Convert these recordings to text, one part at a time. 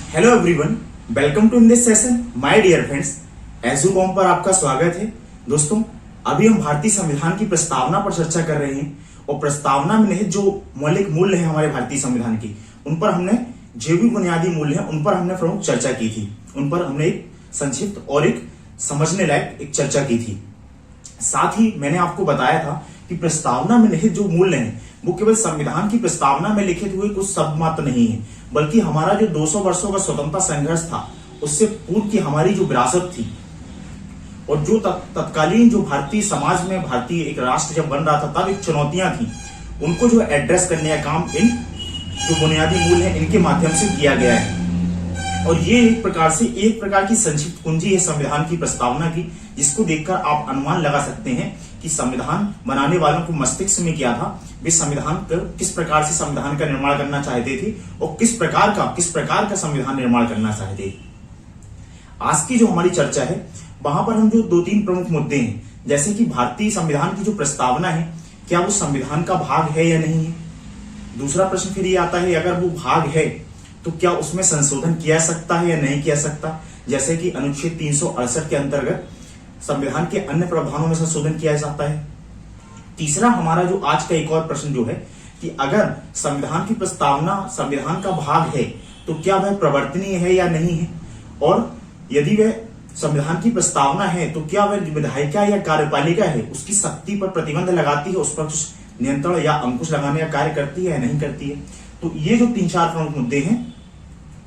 Hello everyone, welcome to in this session my dear friends. Educom पर आपका स्वागत है। दोस्तों, अभी हम भारतीय संविधान की प्रस्तावना पर चर्चा कर रहे हैं और प्रस्तावना में निहित जो मौलिक मूल्य हैं हमारे भारतीय संविधान की, उन पर हमने जो भी बुनियादी मूल्य हैं उन पर हमने प्रमुख चर्चा की थी। उन पर हमने एक संक्षिप्त और एक समझने लायक एक चर्चा की थी। साथ ही मैंने आपको बताया था कि प्रस्तावना में निहित जो मूल्य हैं वो केवल संविधान की प्रस्तावना में लिखित हुए कुछ शब्द मात्र नहीं है, बल्कि हमारा जो 200 वर्षों का स्वतंत्रता संघर्ष था उससे पूर्व की हमारी जो विरासत थी और जो तत्कालीन जो भारतीय समाज में भारतीय एक राष्ट्र जब बन रहा था तब एक चुनौतियां थी, उनको जो एड्रेस करने का काम इन जो बुनियादी मूल्य हैं इनके माध्यम से किया गया है। और ये एक प्रकार की संक्षिप्त कुंजी है संविधान की प्रस्तावना की, जिसको देखकर आप अनुमान लगा सकते हैं कि संविधान बनाने वालों को मस्तिष्क में क्या था, वे किस प्रकार से संविधान का निर्माण करना चाहते थे और किस प्रकार का संविधान निर्माण करना चाहते थे। आज की जो हमारी चर्चा है वहां पर हम जो 2-3 प्रमुख मुद्दे हैं, जैसे कि भारतीय संविधान की जो प्रस्तावना है क्या वो संविधान का भाग है या नहीं है। दूसरा प्रश्न फिर ये आता है, अगर वो भाग है तो क्या उसमें संशोधन किया सकता है या नहीं किया सकता, जैसे कि अनुच्छेद 368 के अंतर्गत संविधान के अन्य प्रावधानों में संशोधन किया जाता है। तीसरा हमारा जो आज का एक और प्रश्न जो है कि अगर संविधान की प्रस्तावना संविधान का भाग है तो क्या वह प्रवर्तनीय है या नहीं है, और यदि वह संविधान की प्रस्तावना है तो क्या वह विधायिका या कार्यपालिका है उसकी शक्ति पर प्रतिबंध लगाती है, उस पर कुछ नियंत्रण या अंकुश लगाने का कार्य करती है या नहीं करती है। तो ये जो 3-4 प्रमुख मुद्दे हैं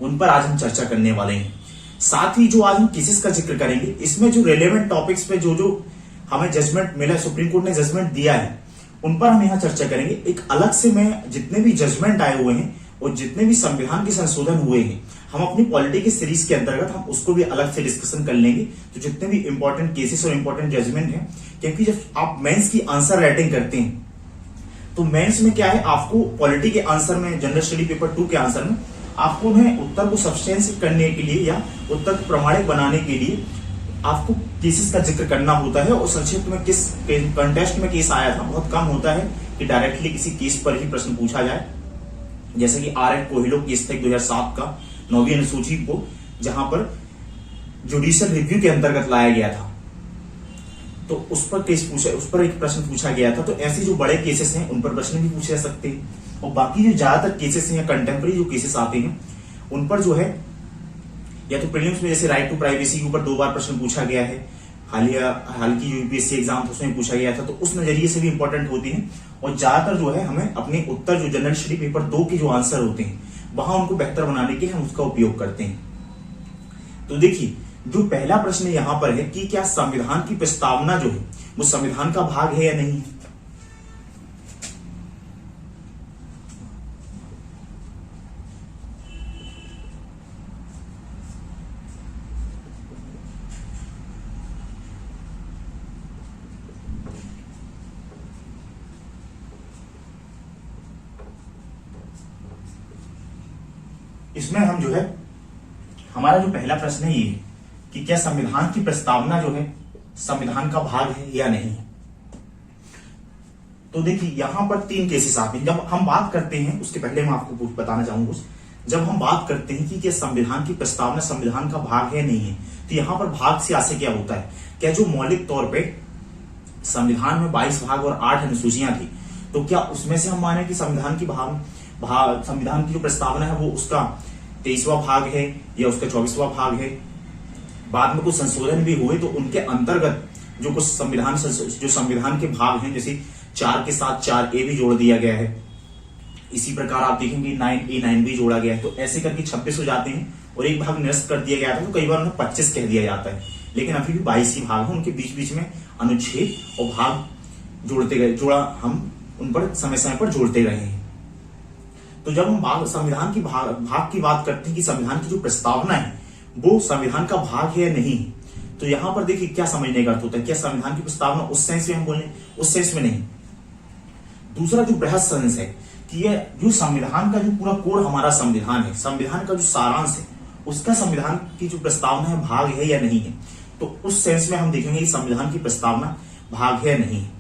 उन पर आज हम चर्चा करने वाले हैं। साथ ही जो आज हम केसेस का जिक्र करेंगे, इसमें जो रेलेवेंट टॉपिक्स पे जो हमें जजमेंट मिला, सुप्रीम कोर्ट ने जजमेंट दिया है, उन पर हम यहाँ चर्चा करेंगे। एक अलग से मैं जितने भी जजमेंट आए हुए हैं और जितने भी संविधान के संशोधन हुए हैं, हम अपनी पॉलिटी की सीरीज के अंतर्गत हम उसको भी अलग से डिस्कशन कर लेंगे। तो जितने भी इंपॉर्टेंट केसेस और इंपॉर्टेंट जजमेंट है, क्योंकि जब आप मेंस की आंसर राइटिंग करते हैं तो मेंस में क्या है, आपको पॉलिटी के आंसर में, जनरल स्टडी पेपर 2 के आंसर में आपको उन्हें उत्तर को सब्सटेंस करने के लिए या उत्तर को प्रमाणिक बनाने के लिए आपको केसेस का जिक्र करना होता है। और संक्षिप्त में किस कंटेस्ट में केस आया था, बहुत कम होता है कि डायरेक्टली किसी केस पर ही प्रश्न पूछा जाए। जैसे कि आर एन कोहिलो केस था 2007 का 9वीं अनुसूची को, जहां पर जुडिशियल रिव्यू के अंतर्गत लाया गया था, तो उस पर एक प्रश्न पूछा गया था। तो ऐसे जो बड़े केसेस हैं उन पर प्रश्न भी पूछे जा सकते हैं। और बाकी जो ज्यादातर केसेस हैं या कंटेम्प्रेरी जो केसेस आते हैं उन पर जो है या तो प्रीलिम्स में जैसे राइट टू प्राइवेसी के ऊपर 2 बार प्रश्न पूछा गया है, हाल की यूपीएससी एग्जाम था उसमें पूछा गया था, तो उस नजरिए से भी इंपॉर्टेंट होती हैं। और ज्यादातर जो है हमें अपने उत्तर जो जनरल स्टडी पेपर 2 के जो आंसर होते हैं वहां उनको बेहतर बनाने के हम उसका उपयोग करते हैं। तो देखिए, जो पहला प्रश्न यहां पर है कि क्या संविधान की प्रस्तावना जो है वो संविधान का भाग है या नहीं है। इसमें हम जो है हमारा जो पहला प्रश्न है ये है कि क्या संविधान की प्रस्तावना जो है संविधान का भाग है या नहीं है। तो देखिए, यहां पर 3 केसेस आते हैं। जब हम बात करते हैं, उसके पहले मैं आपको कुछ बताना चाहूंगा। जब हम बात करते हैं कि क्या संविधान की प्रस्तावना संविधान का भाग है नहीं है, तो यहां पर भाग से आशय क्या होता है, क्या जो मौलिक तौर पर संविधान में 22 भाग और 8 अनुसूचियां थी, तो क्या उसमें से हम माने कि संविधान की जो प्रस्तावना है वो उसका 23वां भाग है या उसका 24वां भाग है। बाद में कुछ संशोधन भी हुए तो उनके अंतर्गत जो कुछ संविधान के भाग हैं, जैसे 4 के साथ 4A भी जोड़ दिया गया है। इसी प्रकार आप देखेंगे 9A 9B जोड़ा गया है, तो ऐसे करके 26 हो जाते हैं। और एक भाग निरस्त कर दिया गया था, तो कई बार उन्हें 25 कह दिया जाता है, लेकिन अभी भी 22 ही भाग है। उनके बीच बीच में अनुच्छेद और भाग जोड़ते गए, हम उन पर समय समय पर जोड़ते रहे हैं। तो जब हम संविधान की भाग की बात करते हैं कि संविधान की जो प्रस्तावना है वो संविधान का भाग है या नहीं, तो यहां पर देखिए क्या समझने का अर्थ होता है। क्या संविधान की प्रस्तावना उस सेंस में हम बोले, उस सेंस में नहीं। दूसरा जो बृहद सेंस है कि ये जो संविधान का जो पूरा कोर हमारा संविधान है, संविधान का जो सारांश है, उसका संविधान की जो प्रस्तावना है भाग है या नहीं है। तो उस सेंस में हम देखेंगे कि संविधान की प्रस्तावना भाग है या नहीं है।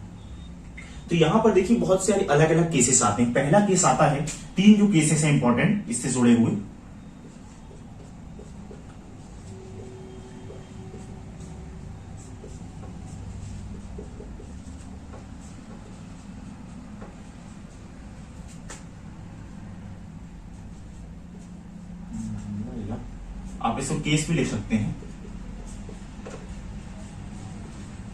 तो यहां पर देखिए बहुत सारे अलग अलग केसेस आते हैं। पहला केस आता है, 3 जो केसेस हैं इंपॉर्टेंट इससे जुड़े हुए। आप इसको केस भी लिख सकते हैं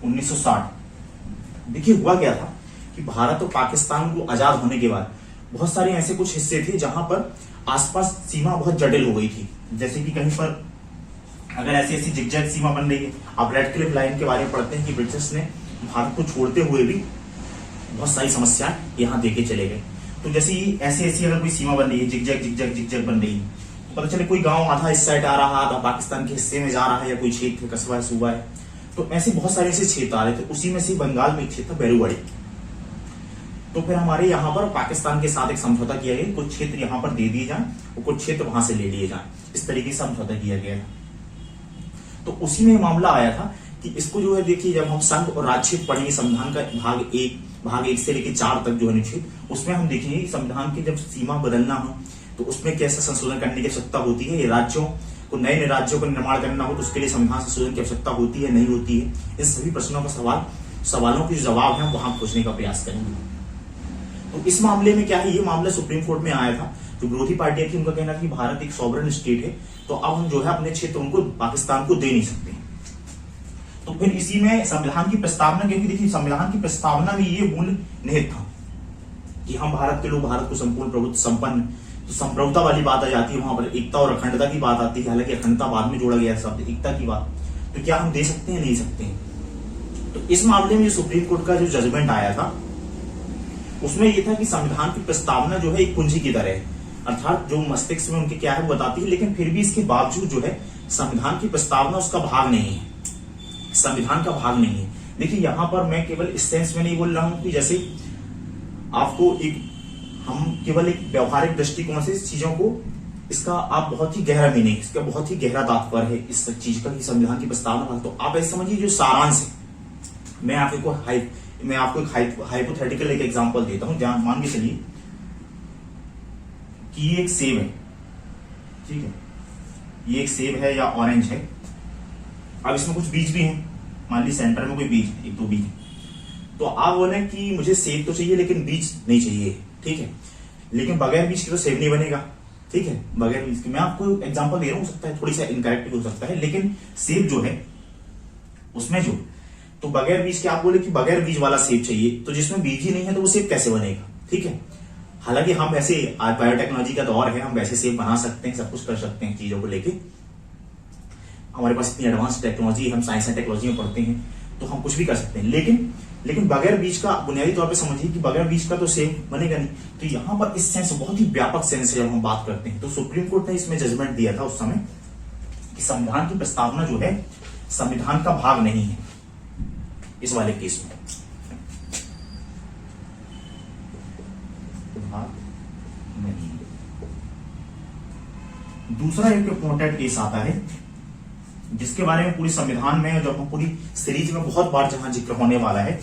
1960। देखिए हुआ क्या था कि भारत और पाकिस्तान को आजाद होने के बाद बहुत सारे ऐसे कुछ हिस्से थे जहां पर आसपास सीमा बहुत जटिल हो गई थी। जैसे कि कहीं पर अगर ऐसी ऐसी जिगजैग सीमा बन रही है, आप रेड क्लिफ लाइन के बारे में पढ़ते हैं कि ब्रिटिश ने भारत को छोड़ते हुए भी बहुत सारी समस्याएं यहां देके चले गए। तो जैसे ऐसी ऐसी अगर कोई सीमा बन रही है, जिगजैग जिगजैग जिगजैग बन रही है, तो पता चले कोई गांव आधा इस साइड आ रहा, आधा पाकिस्तान के हिस्से में जा रहा है, या कोई क्षेत्र कस्बा है, सूबा है, तो ऐसे बहुत सारे ऐसे क्षेत्र आ रहे थे। उसी में से बंगाल में एक क्षेत्र बेरुगढ़ी। तो फिर हमारे यहाँ पर पाकिस्तान के साथ एक समझौता किया गया, कुछ क्षेत्र यहाँ पर दे दिए जाए और कुछ क्षेत्र वहां से ले लिए जाए, इस तरीके से समझौता किया गया। तो उसी में मामला आया था कि इसको जो है देखिए, जब हम संघ और राज्य क्षेत्र पढ़ेंगे संविधान का भाग एक से लेकर 4 तक जो है अनुच्छेद, उसमें हम देखेंगे कि संविधान की जब सीमा बदलना हो तो उसमें कैसा संशोधन करने की आवश्यकता होती है, ये राज्यों को नए राज्यों का निर्माण करना हो तो उसके लिए संविधान संशोधन की आवश्यकता होती है, नहीं होती है। इन सभी प्रश्नों का सवालों के जवाब है वहां खोजने का प्रयास करेंगे। तो इस मामले में क्या है, ये मामला सुप्रीम कोर्ट में आया था। जो विरोधी पार्टियां थी उनका कहना था कि भारत एक सॉवरेन स्टेट है, तो अब हम जो है अपने क्षेत्र उनको पाकिस्तान को दे नहीं सकते। तो फिर इसी में संविधान की प्रस्तावना, क्योंकि देखिए संविधान की प्रस्तावना में ये मूल निहित था कि हम भारत के लोग भारत को संपूर्ण प्रभुत्व संपन्न, तो संप्रभुता वाली बात आ जाती है, वहां पर एकता और अखंडता की बात आती है। हालांकि अखंडता बाद में जोड़ा गया शब्द, एकता की बात, तो क्या हम दे सकते हैं, नहीं सकते हैं। तो इस मामले में सुप्रीम कोर्ट का जो जजमेंट आया था उसमें यह था कि संविधान की प्रस्तावना जो है एक कुंजी की तरह है, अर्थात जो मस्तिष्क में उनके क्या है वो बताती है, लेकिन फिर भी इसके बावजूद जो है संविधान की प्रस्तावना उसका भाग नहीं है, संविधान का भाग नहीं है। देखिए यहां पर मैं केवल इस सेंस में नहीं बोल रहा हूं कि जैसे आपको हम केवल एक व्यवहारिक दृष्टिकोण से चीजों को, इसका आप बहुत ही गहरा मीनिंग, इसका बहुत ही गहरा तात्पर्य है इस चीज का कि संविधान की प्रस्तावना। तो आप ऐसे समझिए जो सारांश है, मैं आपको एक हाइपोथेटिकल एक एग्जांपल देता हूं। जहां मान के चलिए कि ये एक सेब है, ठीक है, ये एक सेब है या ऑरेंज है। अब इसमें कुछ बीज भी हैं, मान ली सेंटर में कोई बीज है, 1-2 बीज, तो आप बोले कि मुझे सेब तो चाहिए लेकिन बीज नहीं चाहिए, ठीक है, लेकिन बगैर बीज के तो सेब नहीं बनेगा, ठीक है, बगैर बीज के। मैं आपको एग्जांपल दे रहा हूं, सकता है थोड़ी सा इनकरेक्ट भी हो सकता है, लेकिन सेब जो है उसमें जो, तो बगैर बीज के आप बोले कि बगैर बीज वाला सेब चाहिए, तो जिसमें बीज ही नहीं है तो वो सेब कैसे बनेगा, ठीक है। हालांकि हम ऐसे, आज बायोटेक्नोलॉजी का दौर है, हम वैसे सेब बना सकते हैं, सब कुछ कर सकते हैं चीजों को लेके, हमारे पास इतनी एडवांस टेक्नोलॉजी, हम साइंस एंड टेक्नोलॉजी में पढ़ते हैं, तो हम कुछ भी कर सकते हैं। लेकिन बगैर बीज का, बुनियादी तौर पे समझिए कि बगैर बीज का तो सेब बनेगा नहीं। तो यहां पर इस सेंस, बहुत ही व्यापक सेंस है जब हम बात करते हैं, तो सुप्रीम कोर्ट ने इसमें जजमेंट दिया था उस समय कि संविधान की प्रस्तावना जो है संविधान का भाग नहीं है इस वाले केस में, भाग नहीं। दूसरा एक इंपॉर्टेंट केस आता है जिसके बारे में पूरी संविधान में, जब हम पूरी सीरीज में बहुत बार जहां जिक्र होने वाला है,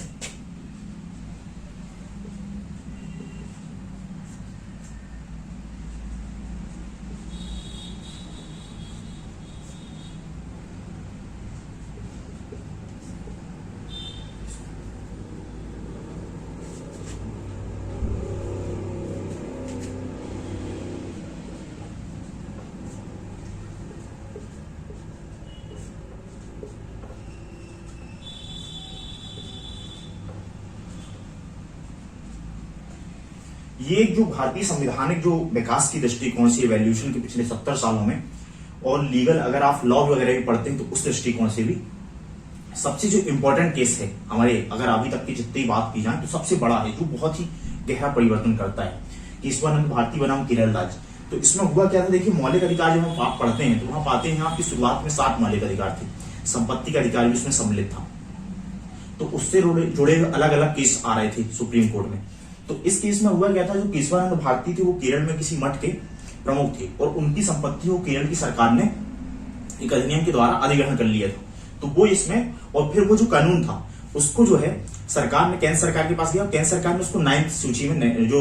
ये जो भारतीय संवैधानिक जो विकास की दृष्टिकोण से, इवोल्यूशन के पिछले 70 सालों में, और लीगल अगर आप लॉ वगैरह भी पढ़ते हैं तो उस दृष्टिकोण से भी सबसे जो इंपॉर्टेंट केस है हमारे, अगर अभी तक की जितनी बात की जाए तो सबसे बड़ा है, जो बहुत ही गहरा परिवर्तन करता है, केशवानंद भारती बनाम केरल राज्य। तो इसमें हुआ क्या था, देखिए मौलिक अधिकार जब हम पढ़ते हैं तो वहां पाते हैं आपकी शुरुआत में 7 मौलिक अधिकार थे, संपत्ति का अधिकार भी उसमें सम्मिलित था। तो उससे जुड़े अलग अलग केस आ रहे थे सुप्रीम कोर्ट में। तो इस केस में हुआ क्या था, जो केशवानंद भारती थे वो केरल में किसी मठ के प्रमुख थे और उनकी संपत्ति को केरल की सरकार ने एक अधिनियम के द्वारा अधिग्रहण कर लिया था। तो वो इसमें, और फिर वो जो कानून था उसको जो है सरकार ने, केंद्र सरकार के पास गया, केंद्र सरकार ने उसको 9th सूची में, जो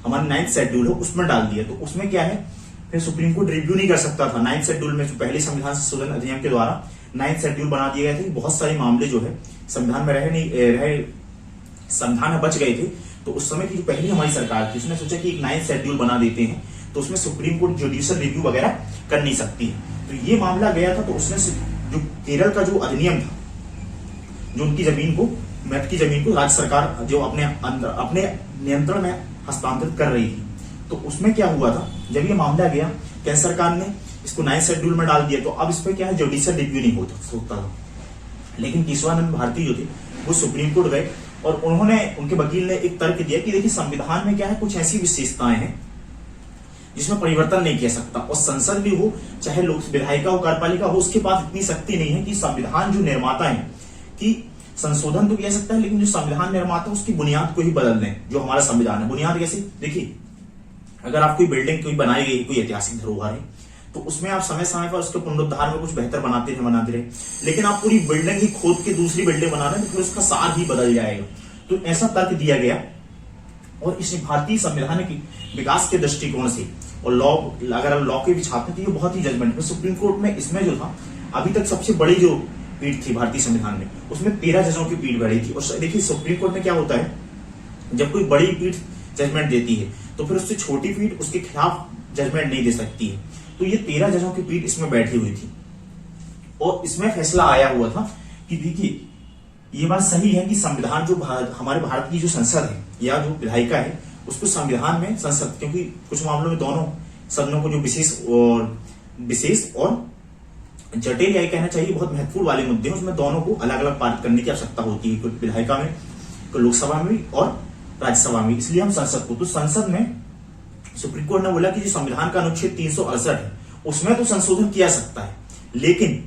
हमारा 9th शेड्यूल है उसमें डाल दिया। तो उसमें क्या है, फिर सुप्रीम कोर्ट रिव्यू नहीं कर सकता था 9th शेड्यूल में, जो पहले संविधान संशोधन अधिनियम के द्वारा 9th शेड्यूल बना दिया गया था, बहुत सारे मामले जो है संविधान में संविधान में बच गए थे। तो उस समय की जो पहली हमारी सरकार थी उसने सोचा कि एक 9th शेड्यूल बना देते हैं, तो उसमें सुप्रीम कोर्ट जुडिशियल रिव्यू वगैरह कर नहीं सकती है। तो ये मामला गया था, तो उसने जो केरल का जो अधिनियम था, जो उनकी जमीन को, मेट की जमीन को राज्य सरकार जो अपने अंदर अपने नियंत्रण में हस्तांतरित कर रही थी, तो उसमें क्या हुआ था, जब ये मामला गया, केंद्र सरकार ने इसको 9 शेड्यूल में डाल दिया, तो अब इस पे क्या है, जुडिशियल रिव्यू नहीं होता था। लेकिन केशवानंद भारती जो थे वो सुप्रीम कोर्ट गए और उन्होंने, उनके वकील ने एक तर्क दिया कि देखिए संविधान में क्या है, कुछ ऐसी विशेषताएं हैं जिसमें परिवर्तन नहीं किया सकता, और संसद भी हो, चाहे लोक विधायिका हो, कार्यपालिका हो, उसके पास इतनी शक्ति नहीं है कि संविधान जो निर्माता है कि संशोधन तो किया सकता है, लेकिन जो संविधान निर्माता उसकी बुनियाद को ही बदल दें। जो हमारा संविधान है, बुनियाद कैसे, देखिए अगर आप कोई बिल्डिंग कोई बनाई गई, कोई ऐतिहासिक धरोहर है, तो उसमें आप समय समय पर उसके पुनरुद्धार में कुछ बेहतर बनाते रहे, लेकिन आप पूरी बिल्डिंग ही खोद के दूसरी बिल्डिंग बना रहे हैं, तो फिर उसका सार ही बदल जाएगा। तो ऐसा तर्क दिया गया, और इस भारतीय संविधान के विकास के दृष्टिकोण से, और लॉ, अगर आप लॉ के भी छात्र थे, ये बहुत ही जजमेंट, सुप्रीम कोर्ट में इसमें जो था, अभी तक सबसे बड़ी जो पीठ थी भारतीय संविधान में, उसमें 13 जजों की पीठ बैठी थी। और देखिए सुप्रीम कोर्ट में क्या होता है, जब कोई बड़ी पीठ जजमेंट देती है, तो फिर उससे छोटी पीठ उसके खिलाफ जजमेंट नहीं दे सकती है। तो ये 13 जजों की पीठ इसमें बैठी हुई थी, और इसमें फैसला आया हुआ था कि देखिए ये बात सही है कि संविधान जो हमारे भारत की जो संसद है या जो विधायिका है, उसको संविधान में संसद, क्योंकि कुछ मामलों में दोनों सदनों को जो विशेष और जटिल, या कहना चाहिए बहुत महत्वपूर्ण वाले मुद्दे हैं, उसमें दोनों को अलग अलग पारित करने की आवश्यकता होती है, विधायिका में, लोकसभा में और राज्यसभा में। इसलिए हम संसद को, तो संसद में सुप्रीम कोर्ट ने बोला कि जो संविधान का अनुच्छेद 368 है, उसमें तो संशोधन किया सकता है, लेकिन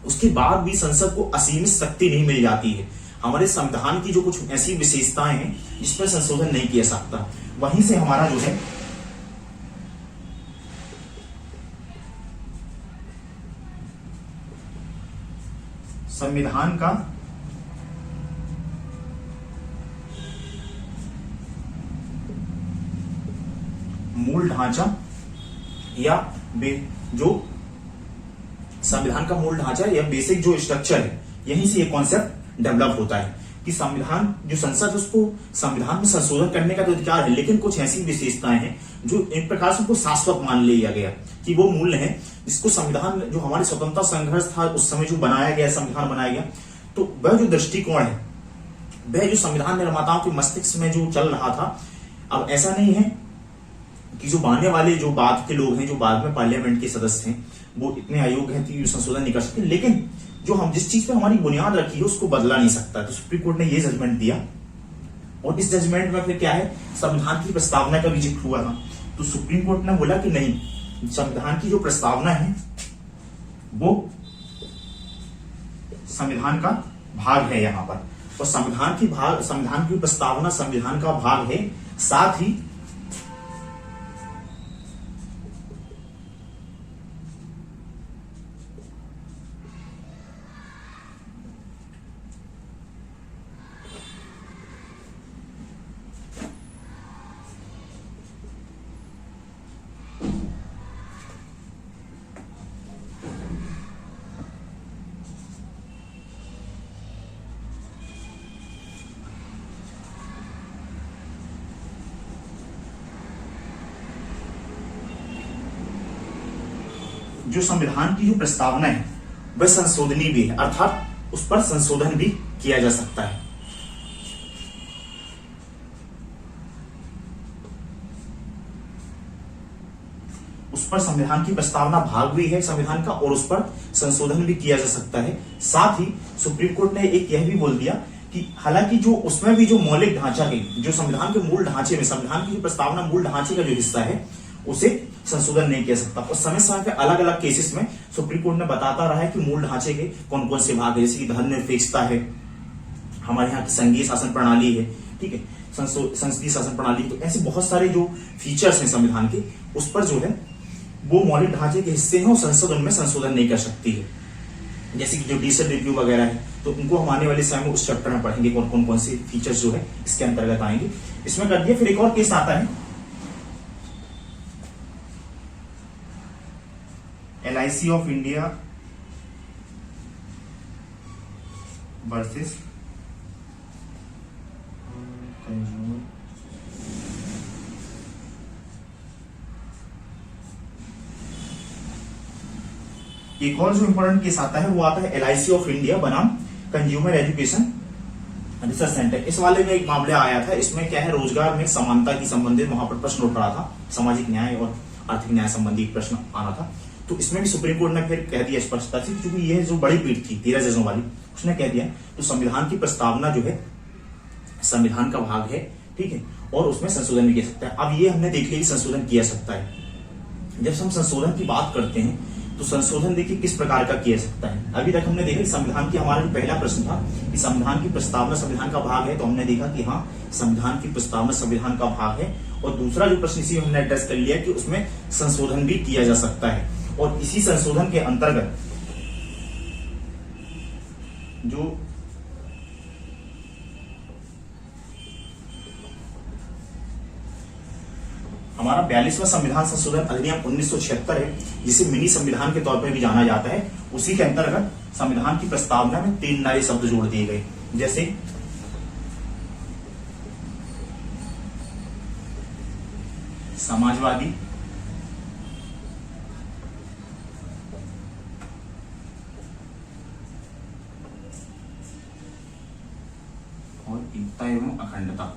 उसके बाद भी संसद को असीमित शक्ति नहीं मिल जाती है। हमारे संविधान की जो कुछ ऐसी विशेषताएं हैं जिस पर संशोधन नहीं किया सकता, वहीं से हमारा जो है संविधान का मूल ढांचा, या जो संविधान का मूल ढांचा या बेसिक जो स्ट्रक्चर है, यहीं से ये कॉन्सेप्ट डेवलप होता है कि संविधान जो संसद, उसको संविधान में संशोधन करने का तो अधिकार है, लेकिन कुछ ऐसी विशेषताएं हैं जो एक प्रकार से उनको शाश्वत मान लिया गया कि वो मूल्य है जिसको संविधान, जो हमारे स्वतंत्रता संघर्ष था उस समय जो बनाया गया, संविधान बनाया गया, तो वह जो दृष्टिकोण है, वह जो संविधान निर्माताओं के मस्तिष्क में जो चल रहा था, अब ऐसा नहीं है कि जो बनने वाले जो बाद के लोग हैं, जो बाद में पार्लियामेंट के सदस्य हैं, वो इतने अयोग्य हैं कि संशोधन नहीं कर सकते, लेकिन जो हम जिस चीज पे हमारी बुनियाद रखी है उसको बदला नहीं सकता। तो सुप्रीम कोर्ट ने ये जजमेंट दिया, और इस जजमेंट में फिर क्या है, संविधान की प्रस्तावना का भी जिक्र हुआ था। तो सुप्रीम कोर्ट ने बोला कि नहीं, संविधान की जो प्रस्तावना है वो संविधान का भाग है यहां पर, और संविधान की प्रस्तावना संविधान का भाग है, साथ ही जो संविधान की जो प्रस्तावना है वह संशोधनीय भी है, अर्थात उस पर संशोधन भी किया जा सकता है। उस पर संविधान की प्रस्तावना भाग भी है संविधान का, और उस पर संशोधन भी किया जा सकता है। साथ ही सुप्रीम कोर्ट ने एक यह भी बोल दिया कि हालांकि जो उसमें भी जो मौलिक ढांचा है, जो संविधान के मूल ढांचे में, संविधान की जो प्रस्तावना मूल ढांचे का जो हिस्सा है, उसे संशोधन नहीं किया सकता। और समय समय पे अलग अलग केसेस में सुप्रीम कोर्ट ने बताता रहा है कि मूल ढांचे के कौन कौन से भाग है, जैसे कि धर्मनिरपेक्षता है, हमारे यहाँ की संघीय शासन प्रणाली है, ठीक है, संसदीय शासन प्रणाली, तो ऐसे बहुत सारे जो फीचर्स हैं संविधान के, उस पर जो है वो मौलिक ढांचे के हिस्से हैं, और संसद उनमें संशोधन नहीं कर सकती है। जैसे कि जुडिशियल रिव्यू वगैरह है, तो उनको हम आने वाले समय में उस चैप्टर में पढ़ेंगे, कौन से फीचर्स जो है इसके अंतर्गत आएंगे। इसमें कर दिया। फिर एक और केस आता है LIC ऑफ इंडिया वर्सेस एक और जो इंपॉर्टेंट केस आता है वो आता है LIC ऑफ इंडिया बनाम कंज्यूमर एजुकेशन रिसर्च सेंटर। इस वाले में एक मामला आया था, इसमें क्या है, रोजगार में समानता की संबंधित वहां पर प्रश्न उठ रहा था, सामाजिक न्याय और आर्थिक न्याय संबंधी प्रश्न आना था। तो इसमें भी सुप्रीम कोर्ट ने फिर कह दिया स्पष्टता से, क्योंकि यह जो बड़ी पीठ थी 13 जजों वाली, उसने कह दिया तो संविधान की प्रस्तावना जो है संविधान का भाग है, ठीक है, और उसमें संशोधन भी किया सकता है। अब ये हमने देख लिया कि संशोधन किया सकता है। जब हम संशोधन की बात करते हैं तो संशोधन देखिए किस प्रकार का किया सकता है। अभी तक हमने देखा कि संविधान की, हमारा जो पहला प्रश्न था कि संविधान की प्रस्तावना संविधान का भाग है, तो हमने देखा कि हाँ, संविधान की प्रस्तावना संविधान का भाग है। और दूसरा जो प्रश्न इसी हमने एड्रेस कर लिया कि उसमें संशोधन भी किया जा सकता है, और इसी संशोधन के अंतर्गत जो हमारा 42वां संविधान संशोधन अधिनियम 1976 है, जिसे मिनी संविधान के तौर पर भी जाना जाता है, उसी के अंतर्गत संविधान की प्रस्तावना में 3 नए शब्द जोड़ दिए गए, जैसे समाजवादी, और एकता एवं अखंडता।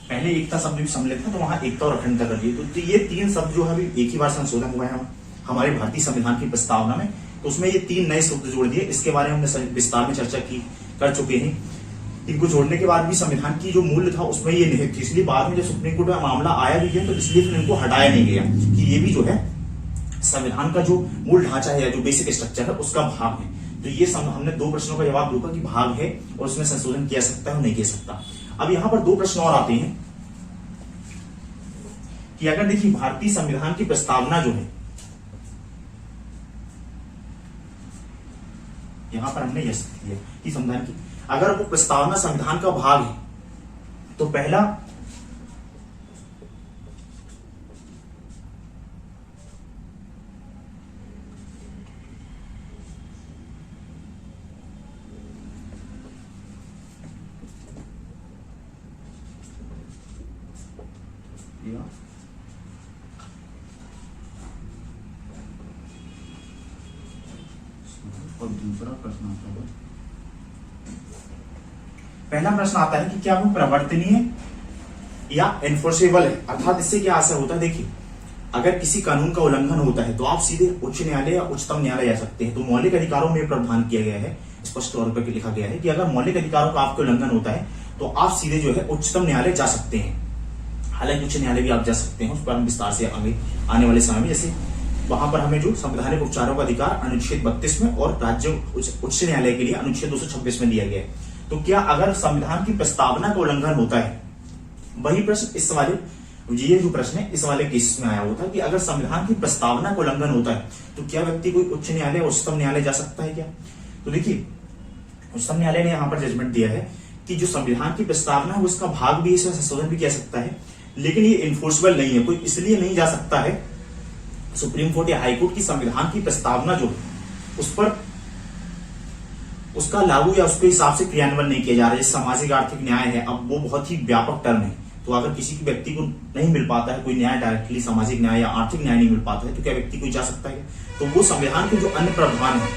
पहले एकता शब्द भी सम्मिलित था, तो वहां एकता और अखंडता कर दिए। तो ये 3 शब्द जो है अभी एक ही बार संशोधन हुआ है हमारे भारतीय संविधान की प्रस्तावना में, तो उसमें ये 3 नए शब्द जोड़ दिए। इसके बारे में हमने विस्तार में चर्चा कर चुके हैं। इनको जोड़ने के बाद भी संविधान की जो मूल्य था उसमें ये निहित थी, इसलिए बाद में जब सुप्रीम कोर्ट में मामला आया भी है तो इसलिए फिर इनको हटाया नहीं गया कि ये भी जो है संविधान का जो मूल ढांचा है या जो बेसिक स्ट्रक्चर है उसका भाग है। तो ये हमने 2 प्रश्नों का जवाब दूंगा कि भाग है और उसमें संशोधन किया सकता है और नहीं किया सकता। अब यहां पर 2 प्रश्न और आते हैं कि अगर देखिए भारतीय संविधान की प्रस्तावना जो है, यहां पर हमने यह किया कि संविधान की अगर वो प्रस्तावना संविधान का भाग है तो पहला और दूसरा प्रश्न आता है, पहला प्रश्न आता है कि क्या वो प्रवर्तनीय या एनफोर्सेबल है, अर्थात इससे क्या आशय होता है। देखिए अगर किसी कानून का उल्लंघन होता है तो आप सीधे उच्च न्यायालय या उच्चतम न्यायालय जा सकते हैं। तो मौलिक अधिकारों में प्रावधान किया गया है, स्पष्ट तौर पर लिखा गया है कि अगर मौलिक अधिकारों का आपके उल्लंघन होता है तो आप सीधे जो है उच्चतम न्यायालय जा सकते हैं। हालांकि उच्च न्यायालय भी आप जा सकते हैं, उस पर हम विस्तार से आने वाले समय में, जैसे वहां पर हमें जो संवैधानिक उपचारों का अधिकार अनुच्छेद 32 में और राज्य उच्च न्यायालय के लिए अनुच्छेद 226 में दिया गया है। तो क्या अगर संविधान की प्रस्तावना का उल्लंघन होता है, वही प्रश्न इस वाले, ये जो प्रश्न है इस वाले केस में आया होता है कि अगर संविधान की प्रस्तावना का उल्लंघन होता है तो क्या व्यक्ति कोई उच्च न्यायालय उच्चतम न्यायालय जा सकता है क्या। तो देखिए उच्चतम न्यायालय ने यहां पर जजमेंट दिया है कि जो संविधान की प्रस्तावना है उसका भाग भी, इसमें संशोधन भी किया सकता है, लेकिन ये इन्फोर्सेबल नहीं है। कोई इसलिए नहीं जा सकता है, सुप्रीम कोर्ट या हाई कोर्ट की संविधान की प्रस्तावना जो उस पर उसका लागू या उसके हिसाब से क्रियान्वयन नहीं किया जा रहा है। सामाजिक आर्थिक न्याय है, अब वो बहुत ही व्यापक टर्म है, तो अगर किसी व्यक्ति को नहीं मिल पाता है कोई न्याय डायरेक्टली, सामाजिक न्याय या आर्थिक न्याय नहीं मिल पाता है, तो क्या व्यक्ति कोई जा सकता है। तो वो संविधान के जो अन्य प्रावधान है,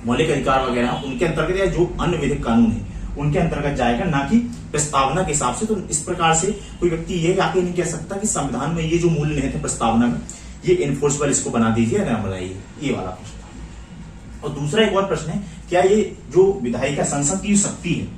मौलिक अधिकार वगैरह, उनके अंतर्गत या जो अन्य विधिक कानून है उनके अंतर्गत जाएगा, ना कि प्रस्तावना के हिसाब से। तो इस प्रकार से कोई व्यक्ति ये आके नहीं कह सकता कि संविधान में ये जो मूल्य निहित है प्रस्तावना में, ये इन्फोर्सेबल, इसको बना दीजिए या ना बनाइए, ये वाला प्रश्न। और दूसरा एक और प्रश्न है, क्या ये जो विधायिका संसद की शक्ति है,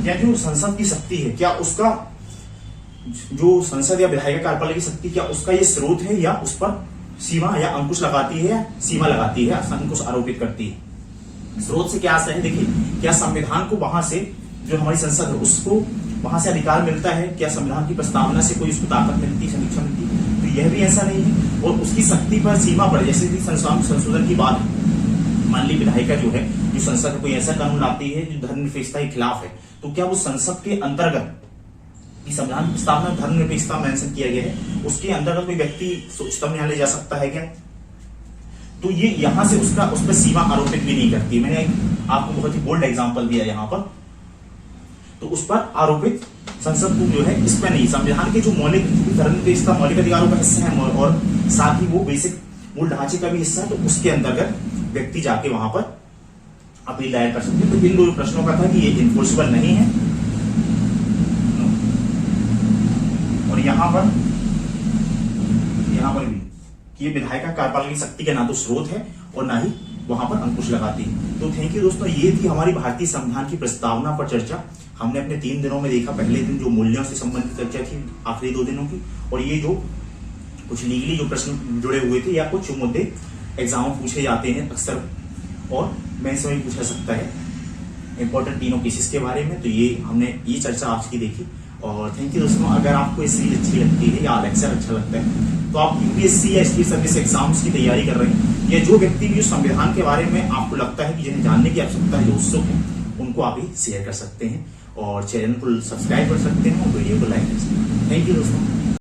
या जो संसद की शक्ति है, क्या उसका जो संसद या विधायिका कार्यपालिका की शक्ति, क्या उसका ये स्रोत है या उस पर सीमा या अंकुश लगाती है या सीमा लगाती है, अंकुश आरोपित करती है। स्रोत से क्या आशय है, देखिए क्या संविधान को वहां से, जो हमारी संसद है उसको वहां से अधिकार मिलता है, क्या संविधान की प्रस्तावना से कोई उसको ताकत मिलती, समीक्षा मिलती है। तो यह भी ऐसा नहीं है। और उसकी शक्ति पर सीमा पर, जैसे कि संशोधन की बात, मान ली विधायिका जो है जो संसद कोई ऐसा कानून लाती है जो धर्मनिरपेक्षता के खिलाफ है, तो क्या वो संसद के अंतर्गत, संविधान की प्रस्तावना में धर्मनिरपेक्षता मेंशन किया गया है, उसके अंतर्गत कोई व्यक्ति उच्चतम न्यायालय जा सकता है क्या? तो ये यहां से उस पर सीमा आरोपित भी नहीं करती। मैंने आपको बहुत ही बोल्ड एग्जांपल दिया यहां पर, तो उस पर आरोपित संसद को जो है इस पर नहीं, संविधान के जो मौलिक धर्मनिरपेक्षता मौलिक अधिकारों का हिस्सा है और साथ ही वो बेसिक मूल ढांचे का भी हिस्सा है, तो उसके अंतर्गत व्यक्ति जाके वहां पर अपील दायर कर सकते हैं। तो इन दो प्रश्नों का था कि ये इन्फोर्सेबल नहीं है, और यहां पर भी कि ये विधायिका कार्यपालिका की शक्ति का ना तो स्रोत है और ना ही वहां पर अंकुश लगाती है। तो थैंक यू दोस्तों, ये थी हमारी भारतीय संविधान की प्रस्तावना पर चर्चा। हमने अपने 3 दिनों में देखा, पहले दिन जो मूल्यों से संबंधित चर्चा थी, आखिरी 2 दिनों की, और ये जो कुछ लीगली जो प्रश्न जुड़े हुए थे या कुछ मुद्दे एग्जाम में पूछे जाते हैं अक्सर और मेंस में भी पूछा सकता है इंपॉर्टेंट तीनों केसेस के बारे में। तो हमने ये चर्चा आज की देखी, और थैंक यू दोस्तों। अगर आपको ये सीरीज अच्छी लगती है या लेक्चर अच्छा लगता है, तो आप यूपीएससी या सिविल सर्विस एग्जाम्स की तैयारी कर रहे हैं, या जो व्यक्ति भी संविधान के बारे में आपको लगता है कि जिन्हें जानने की आवश्यकता है, जो उत्सुक है, उनको आप ही शेयर कर सकते हैं और चैनल को सब्सक्राइब कर सकते हैं और वीडियो को लाइक कर सकते हैं। थैंक यू दोस्तों।